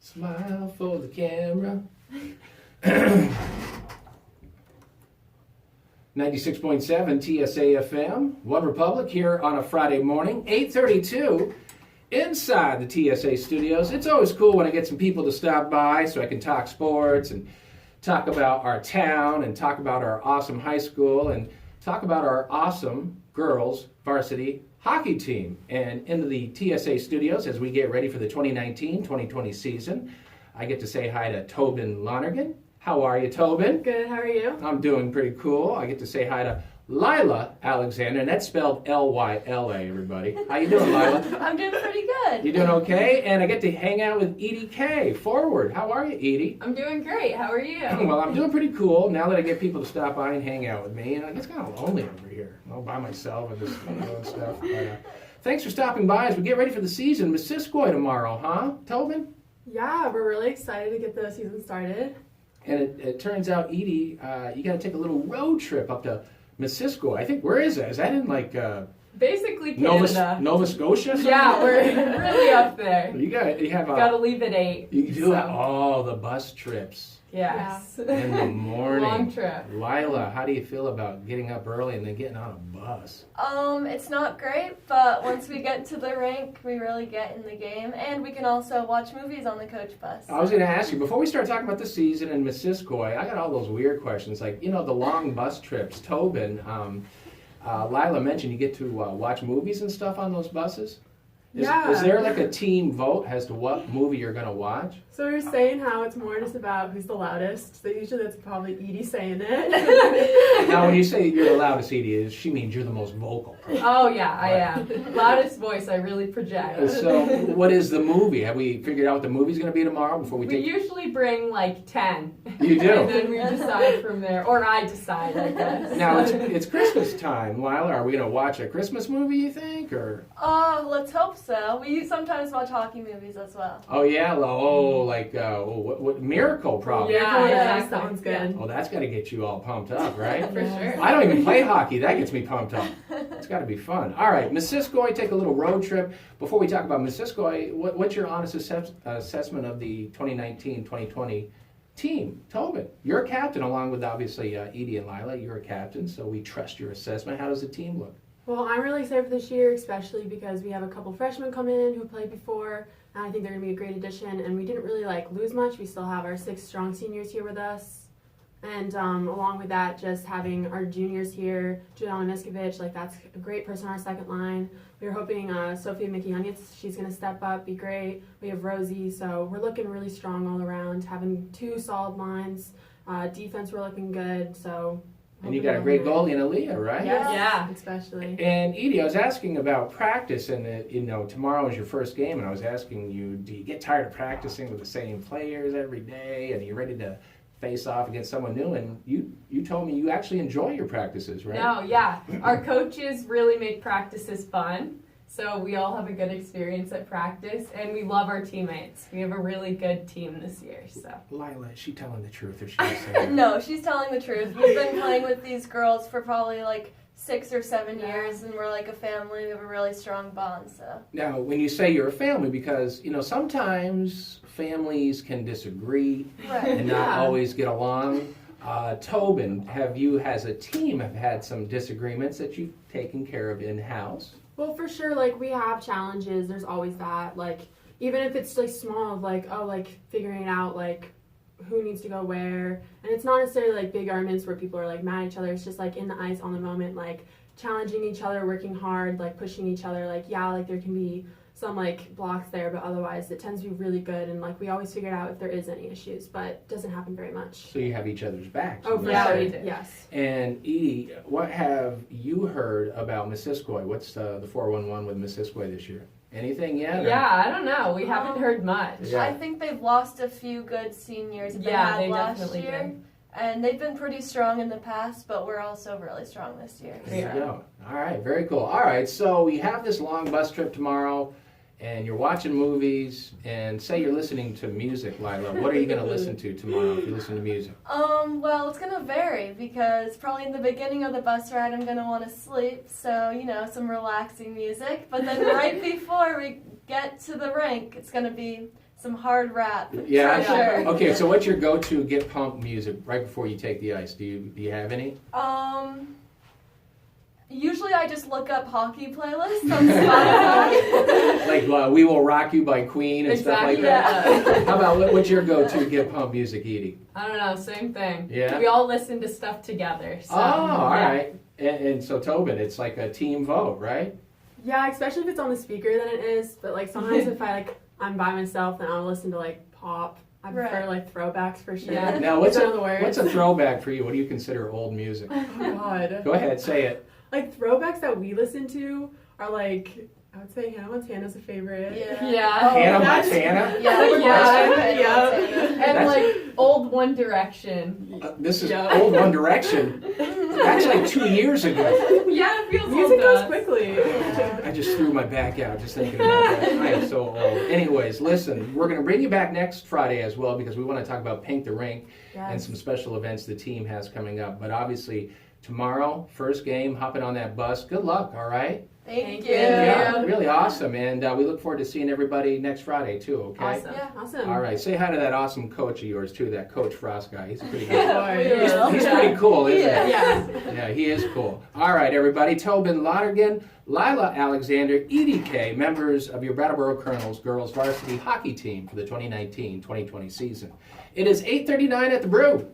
Smile for the camera. 96.7 TSA FM, One Republic here on a Friday morning, 8:32 inside the TSA studios. It's always cool when I get some people to stop by so I can talk sports and talk about our town and talk about our awesome high school and talk about our awesome girls varsity hockey team. And into the TSA studios as we get ready for the 2019-2020 season, I get to say hi to Tobin Lonergan. How are you, Tobin? Good, how are you? I'm doing pretty cool. I get to say hi to Lila Alexander, and that's spelled Lyla, everybody. How you doing, Lila? I'm doing pretty good. You doing okay? And I get to hang out with Edie K. Forward. How are you, Edie? I'm doing great, how are you? Well, I'm doing pretty cool now that I get people to stop by and hang out with me. And it's kind of lonely over here, all by myself and this and stuff. But, thanks for stopping by as we get ready for the season. Missisquoi tomorrow, huh, Tobin? Yeah, we're really excited to get the season started. And it turns out, Edie, you got to take a little road trip up to Missisquoi. I think, where is that? Is that in like Basically Canada. Nova Scotia? Yeah, we're really up there. You have Gotta leave at 8. You do all the bus trips Yes. in the morning. Long trip. Lila, how do you feel about getting up early and then getting on a bus? It's not great, but once we get to the rink, we really get in the game, and we can also watch movies on the coach bus. I was going to ask you, before we start talking about the season in Missisquoi, I got all those weird questions, like, the long bus trips. Tobin, Lila mentioned you get to watch movies and stuff on those buses. Is there like a team vote as to what movie you're going to watch? So we were saying how it's more just about who's the loudest. So usually that's probably Edie saying it. Now, when you say you're the loudest, Edie, she means you're the most vocal. Oh yeah, I am. Loudest voice, I really project. So, what is the movie? Have we figured out what the movie's going to be tomorrow before we We take? usually bring like 10. You do? And then we decide from there. Or I decide, I guess. Now it's Christmas time, Lila. Are we going to watch a Christmas movie? You think, or? Let's hope so. We sometimes watch hockey movies as well. Oh yeah, what Miracle probably? Yeah, That exactly. sounds good. Oh, that's got to get you all pumped up, right? For sure. I don't even play hockey. That gets me pumped up. It's got to be fun. All right, Missisquoi, take a little road trip. Before we talk about Missisquoi, what's your honest assessment of the 2019-2020 team? Tobin, you're a captain along with obviously Edie and Lila. You're a captain, so we trust your assessment. How does the team look? Well, I'm really excited for this year, especially because we have a couple freshmen come in who played before, and I think they're going to be a great addition, and we didn't really lose much. We still have our 6 strong seniors here with us, and along with that, just having our juniors here, Juliana Miskovich, that's a great person on our second line. We were hoping Sophia Mikianitz, she's going to step up, be great. We have Rosie, so we're looking really strong all around, having 2 solid lines. Defense, we're looking good, so... And you got a great goalie in Aaliyah, right? Yes, Yeah. especially. And Edie, I was asking about practice, and tomorrow is your first game, and I was asking you, do you get tired of practicing with the same players every day, and are you ready to face off against someone new? And you told me you actually enjoy your practices, right? No, yeah. Our coaches really make practices fun. So we all have a good experience at practice, and we love our teammates. We have a really good team this year, so. Lila, is she telling the truth, or she just saying? No, she's telling the truth. We've been playing with these girls for probably 6 or 7 years, and we're like a family. We have a really strong bond, so. Now, when you say you're a family, because, sometimes families can disagree Right. and not always get along. Tobin, have you, as a team, have had some disagreements that you've taken care of in-house? Well, for sure, we have challenges. There's always that. Even if it's small, figuring out who needs to go where. And it's not necessarily big arguments where people are mad at each other. It's just in the ice on the moment, challenging each other, working hard, pushing each other. There can be some blocks there, but otherwise it tends to be really good. And we always figure out if there is any issues, but it doesn't happen very much. So you have each other's backs. Oh, for Yeah, sure. we do. Yes. And Edie, what have you heard about Missisquoi? What's the 411 with Missisquoi this year? Anything yet? or- Yeah, I don't know. We haven't heard much. Yeah. I think they've lost a few good seniors that Yeah, they they had last definitely year. did. And they've been pretty strong in the past, but we're also really strong this year. There you Yeah. go. All right, very cool. All right, so we have this long bus trip tomorrow, and you're watching movies, and say you're listening to music, Lila. What are you going to listen to tomorrow if you listen to music? Well, it's gonna vary because probably in the beginning of the bus ride I'm gonna want to sleep, so some relaxing music. But then right before we get to the rink, it's gonna be some hard rap. Yeah. For sure. Okay, so what's your go-to get pumped music right before you take the ice? Do you have any? Usually I just look up hockey playlists on Spotify. Like We Will Rock You by Queen and stuff like that? Yeah. How about what's your go-to get pumped music, Edie? I don't know, same thing. Yeah? We all listen to stuff together. So, Oh, all yeah. right. And so Tobin, it's like a team vote, right? Yeah, especially if it's on the speaker, then it is. But like sometimes if I'm by myself, then I'll listen to like pop. I prefer Right. like throwbacks for sure. Yeah. Now, what's Don't know the words. a throwback for you? What do you consider old music? Oh God. Go ahead, say it. Like throwbacks that we listen to are like, I would say Hannah Montana's a favorite. Yeah. Yeah. Oh, Hannah that's- Montana? Yeah. Yeah. And That's- like old One Direction. This is Yeah. old One Direction. That's like 2 years ago. Yeah, it feels Music old to goes us. quickly. I just threw my back out just thinking about that. I am so old. Anyways, listen, we're going to bring you back next Friday as well because we want to talk about Paint the Rink and Yes. some special events the team has coming up. But obviously, tomorrow, first game, hopping on that bus. Good luck, all right? Thank Thank you. you. Yeah, really awesome. And we look forward to seeing everybody next Friday, too, okay? Awesome. Yeah. Awesome. All right, say hi to that awesome coach of yours, too, that Coach Frost guy. He's pretty good. Yeah. He's pretty cool, isn't he? Yeah. Yeah, he is cool. All right, everybody. Tobin Lonergan, Lila Alexander, Edie Kay, members of your Brattleboro Colonels girls varsity hockey team for the 2019-2020 season. It is 8:39 at the Brew.